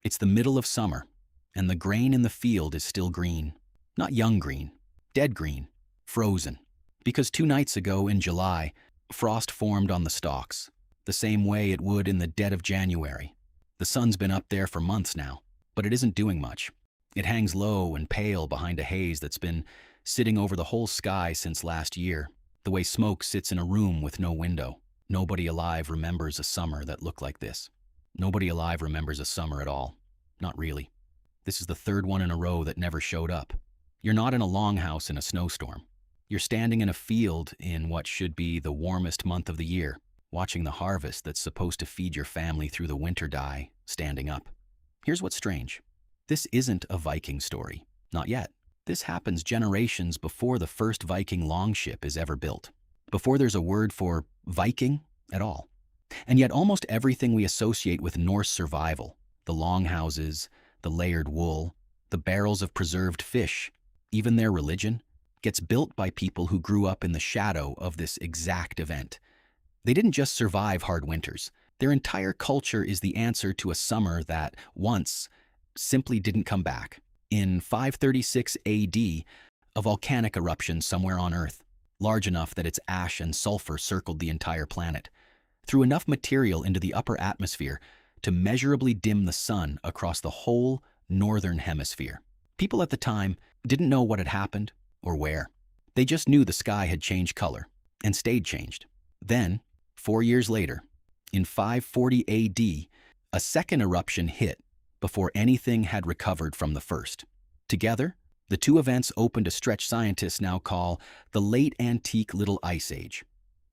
It's the middle of summer, and the grain in the field is still green. Not young green, dead green, frozen. Because 2 nights ago in July, frost formed on the stalks, the same way it would in the dead of January. The sun's been up there for months now, but it isn't doing much. It hangs low and pale behind a haze that's been sitting over the whole sky since last year, the way smoke sits in a room with no window. Nobody alive remembers a summer that looked like this. Nobody alive remembers a summer at all. Not really. This is the third one in a row that never showed up. You're not in a longhouse in a snowstorm. You're standing in a field in what should be the warmest month of the year, watching the harvest that's supposed to feed your family through the winter die, standing up. Here's what's strange. This isn't a Viking story. Not yet. This happens generations before the first Viking longship is ever built, before there's a word for Viking at all. And yet almost everything we associate with Norse survival, the longhouses, the layered wool, the barrels of preserved fish, even their religion, gets built by people who grew up in the shadow of this exact event. They didn't just survive hard winters. Their entire culture is the answer to a summer that, once, simply didn't come back. In 536 AD, a volcanic eruption somewhere on Earth, large enough that its ash and sulfur circled the entire planet, threw enough material into the upper atmosphere to measurably dim the sun across the whole northern hemisphere. People at the time didn't know what had happened or where. They just knew the sky had changed color and stayed changed. Then, 4 years later, in 540 AD, a second eruption hit before anything had recovered from the first. Together, the two events opened a stretch scientists now call the Late Antique Little Ice Age.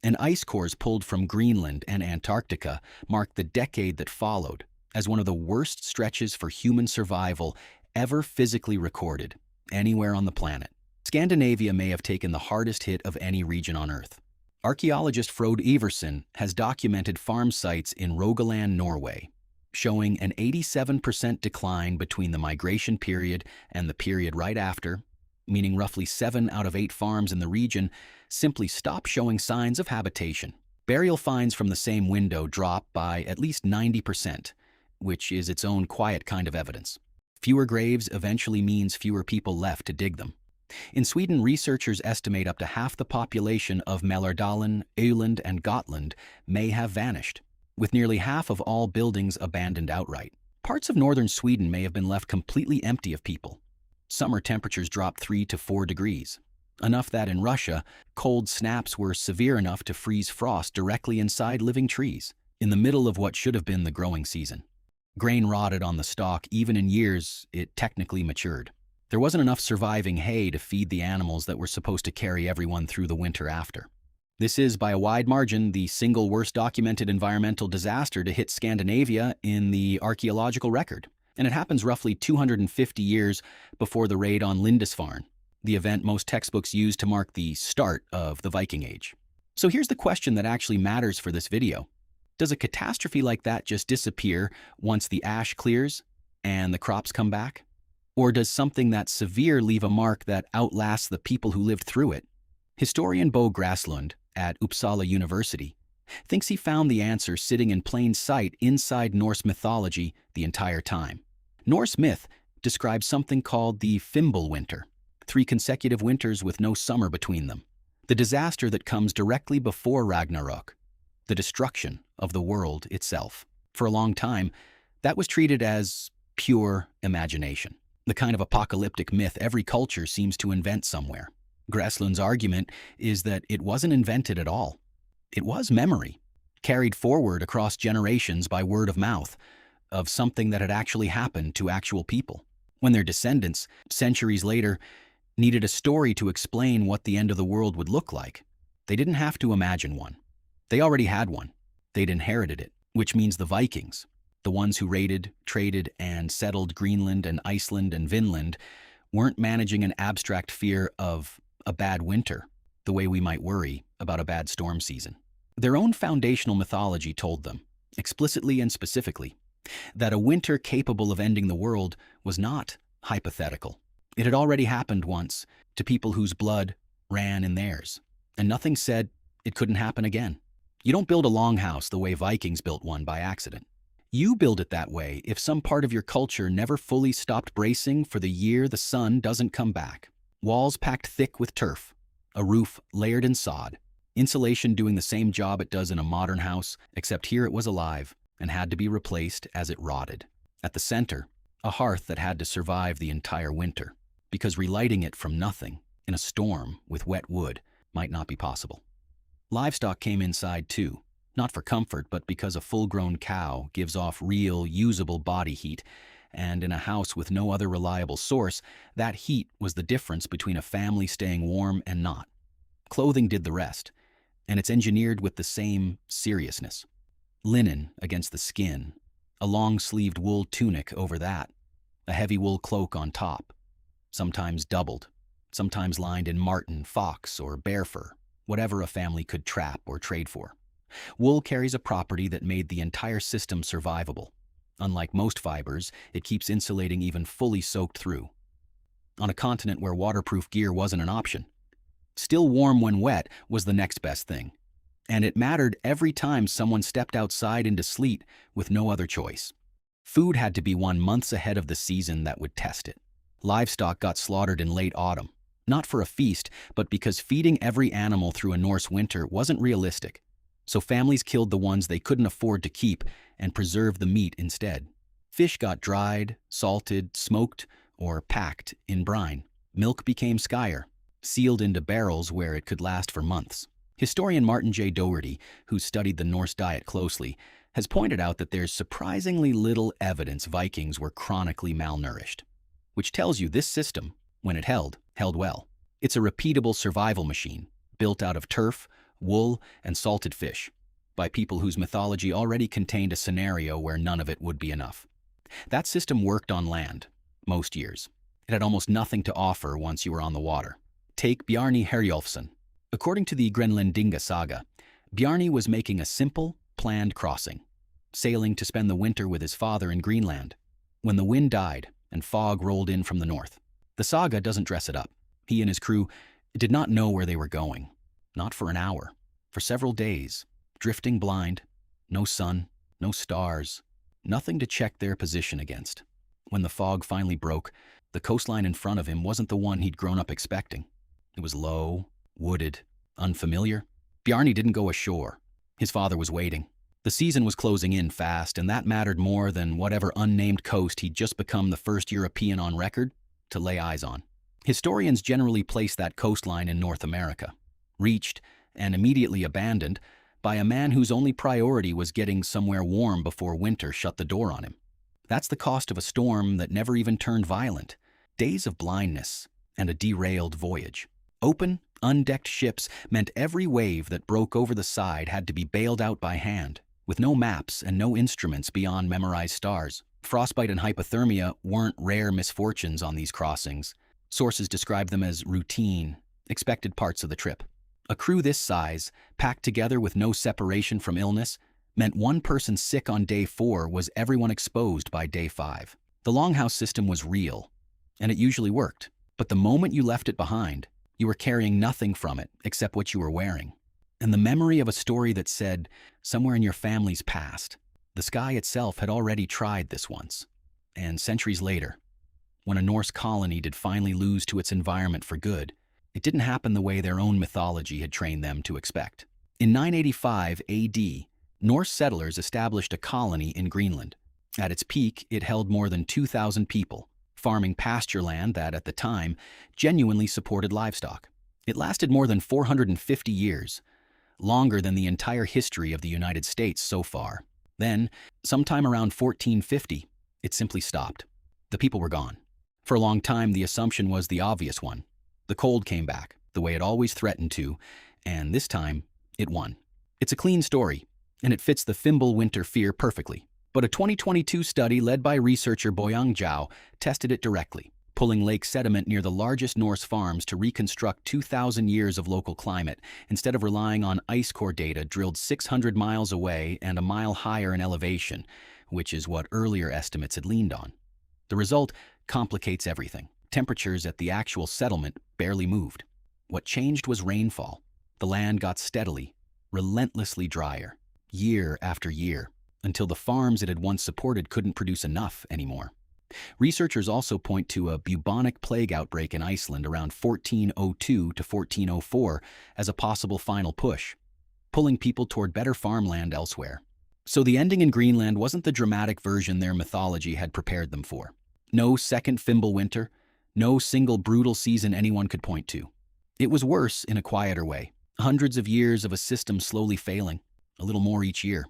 And ice cores pulled from Greenland and Antarctica marked the decade that followed as one of the worst stretches for human survival ever physically recorded anywhere on the planet. Scandinavia may have taken the hardest hit of any region on Earth. Archaeologist Frode Iversen has documented farm sites in Rogaland, Norway, showing an 87% decline between the migration period and the period right after, meaning roughly 7 out of 8 farms in the region simply stop showing signs of habitation. Burial finds from the same window drop by at least 90%, which is its own quiet kind of evidence. Fewer graves eventually means fewer people left to dig them. In Sweden, researchers estimate up to half the population of Mälardalen, Öland, and Gotland may have vanished, with nearly half of all buildings abandoned outright. Parts of northern Sweden may have been left completely empty of people. Summer temperatures dropped 3 to 4 degrees, enough that in Russia, cold snaps were severe enough to freeze frost directly inside living trees, in the middle of what should have been the growing season. Grain rotted on the stalk even in years it technically matured. There wasn't enough surviving hay to feed the animals that were supposed to carry everyone through the winter after. This is, by a wide margin, the single worst documented environmental disaster to hit Scandinavia in the archaeological record. And it happens roughly 250 years before the raid on Lindisfarne, the event most textbooks use to mark the start of the Viking Age. So here's the question that actually matters for this video. Does a catastrophe like that just disappear once the ash clears and the crops come back? Or does something that severe leave a mark that outlasts the people who lived through it? Historian Bo Gräslund at Uppsala University thinks he found the answer sitting in plain sight inside Norse mythology the entire time. Norse myth describes something called the Fimbulwinter, 3 consecutive winters with no summer between them, the disaster that comes directly before Ragnarök, the destruction of the world itself. For a long time, that was treated as pure imagination, the kind of apocalyptic myth every culture seems to invent somewhere. Gräslund's argument is that it wasn't invented at all. It was memory, carried forward across generations by word of mouth, of something that had actually happened to actual people, when their descendants, centuries later, needed a story to explain what the end of the world would look like. They didn't have to imagine one. They already had one. They'd inherited it, which means the Vikings, the ones who raided, traded, and settled Greenland and Iceland and Vinland, weren't managing an abstract fear of a bad winter, the way we might worry about a bad storm season. Their own foundational mythology told them, explicitly and specifically, that a winter capable of ending the world was not hypothetical. It had already happened once to people whose blood ran in theirs, and nothing said it couldn't happen again. You don't build a longhouse the way Vikings built one by accident. You build it that way if some part of your culture never fully stopped bracing for the year the sun doesn't come back. Walls packed thick with turf, a roof layered in sod, insulation doing the same job it does in a modern house, except here it was alive and had to be replaced as it rotted. At the center, a hearth that had to survive the entire winter, because relighting it from nothing, in a storm with wet wood, might not be possible. Livestock came inside too, not for comfort, but because a full-grown cow gives off real, usable body heat, and in a house with no other reliable source, that heat was the difference between a family staying warm and not. Clothing did the rest, and it's engineered with the same seriousness. Linen against the skin, a long-sleeved wool tunic over that, a heavy wool cloak on top, sometimes doubled, sometimes lined in marten, fox, or bear fur, whatever a family could trap or trade for. Wool carries a property that made the entire system survivable. Unlike most fibers, it keeps insulating even fully soaked through. On a continent where waterproof gear wasn't an option, still warm when wet was the next best thing. And it mattered every time someone stepped outside into sleet with no other choice. Food had to be won months ahead of the season that would test it. Livestock got slaughtered in late autumn, not for a feast, but because feeding every animal through a Norse winter wasn't realistic. So families killed the ones they couldn't afford to keep and preserved the meat instead. Fish got dried, salted, smoked, or packed in brine. Milk became skyr, sealed into barrels where it could last for months. Historian Martin J. Doherty, who studied the Norse diet closely, has pointed out that there's surprisingly little evidence Vikings were chronically malnourished, which tells you this system, when it held well. It's a repeatable survival machine, built out of turf, wool, and salted fish, by people whose mythology already contained a scenario where none of it would be enough. That system worked on land, most years. It had almost nothing to offer once you were on the water. Take Bjarni Herjolfsson. According to the Grænlendinga saga, Bjarni was making a simple, planned crossing, sailing to spend the winter with his father in Greenland, when the wind died and fog rolled in from the north. The saga doesn't dress it up. He and his crew did not know where they were going. Not for an hour, for several days, drifting blind, no sun, no stars, nothing to check their position against. When the fog finally broke, the coastline in front of him wasn't the one he'd grown up expecting. It was low, wooded, unfamiliar. Bjarni didn't go ashore. His father was waiting. The season was closing in fast, and that mattered more than whatever unnamed coast he'd just become the first European on record to lay eyes on. Historians generally place that coastline in North America, reached and immediately abandoned by a man whose only priority was getting somewhere warm before winter shut the door on him. That's the cost of a storm that never even turned violent. Days of blindness and a derailed voyage. Open, undecked ships meant every wave that broke over the side had to be bailed out by hand, with no maps and no instruments beyond memorized stars. Frostbite and hypothermia weren't rare misfortunes on these crossings. Sources describe them as routine, expected parts of the trip. A crew this size, packed together with no separation from illness, meant one person sick on day 4 was everyone exposed by day 5. The longhouse system was real, and it usually worked. But the moment you left it behind, you were carrying nothing from it except what you were wearing. And the memory of a story that said, somewhere in your family's past, the sky itself had already tried this once. And centuries later, when a Norse colony did finally lose to its environment for good, it didn't happen the way their own mythology had trained them to expect. In 985 AD, Norse settlers established a colony in Greenland. At its peak, it held more than 2,000 people, farming pasture land that, at the time, genuinely supported livestock. It lasted more than 450 years, longer than the entire history of the United States so far. Then, sometime around 1450, it simply stopped. The people were gone. For a long time, the assumption was the obvious one. The cold came back, the way it always threatened to, and this time, it won. It's a clean story, and it fits the Fimbulwinter fear perfectly. But a 2022 study led by researcher Boyoung Zhao tested it directly, pulling lake sediment near the largest Norse farms to reconstruct 2,000 years of local climate, instead of relying on ice core data drilled 600 miles away and a mile higher in elevation, which is what earlier estimates had leaned on. The result complicates everything. Temperatures at the actual settlement barely moved. What changed was rainfall. The land got steadily, relentlessly drier, year after year. until the farms it had once supported couldn't produce enough anymore. Researchers also point to a bubonic plague outbreak in Iceland around 1402 to 1404 as a possible final push, pulling people toward better farmland elsewhere. So the ending in Greenland wasn't the dramatic version their mythology had prepared them for. No second Fimbulwinter, no single brutal season anyone could point to. It was worse in a quieter way. Hundreds of years of a system slowly failing, a little more each year,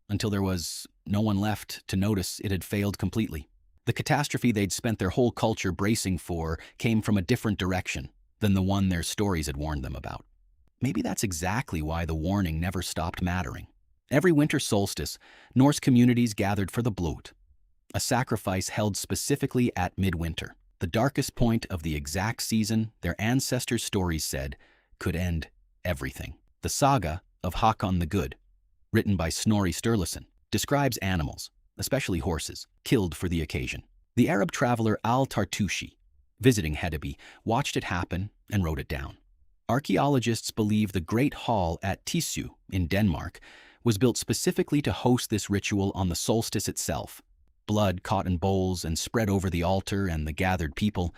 until there was no one left to notice it had failed completely. The catastrophe they'd spent their whole culture bracing for came from a different direction than the one their stories had warned them about. Maybe that's exactly why the warning never stopped mattering. Every winter solstice, Norse communities gathered for the blot, a sacrifice held specifically at midwinter, the darkest point of the exact season their ancestors' stories said could end everything. The saga of Hakon the Good, written by Snorri Sturluson, describes animals, especially horses, killed for the occasion. The Arab traveler al-Tartushi, visiting Hedeby, watched it happen and wrote it down. Archaeologists believe the Great Hall at Tisø in Denmark was built specifically to host this ritual on the solstice itself. Blood caught in bowls and spread over the altar and the gathered people,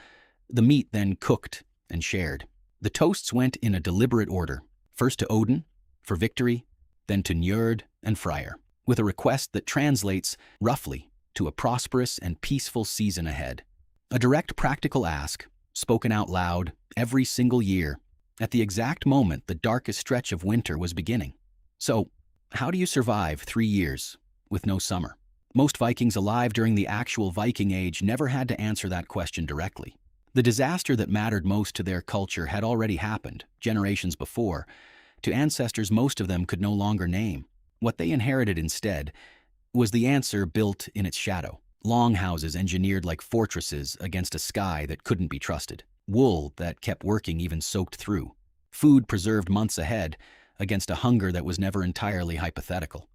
the meat then cooked and shared. The toasts went in a deliberate order, first to Odin, for victory, then to Njord and Freyr, with a request that translates, roughly, to a prosperous and peaceful season ahead. A direct practical ask, spoken out loud, every single year, at the exact moment the darkest stretch of winter was beginning. So, how do you survive 3 years with no summer? Most Vikings alive during the actual Viking Age never had to answer that question directly. The disaster that mattered most to their culture had already happened, generations before, to ancestors most of them could no longer name. What they inherited instead was the answer built in its shadow. Longhouses engineered like fortresses against a sky that couldn't be trusted. Wool that kept working even soaked through. Food preserved months ahead against a hunger that was never entirely hypothetical.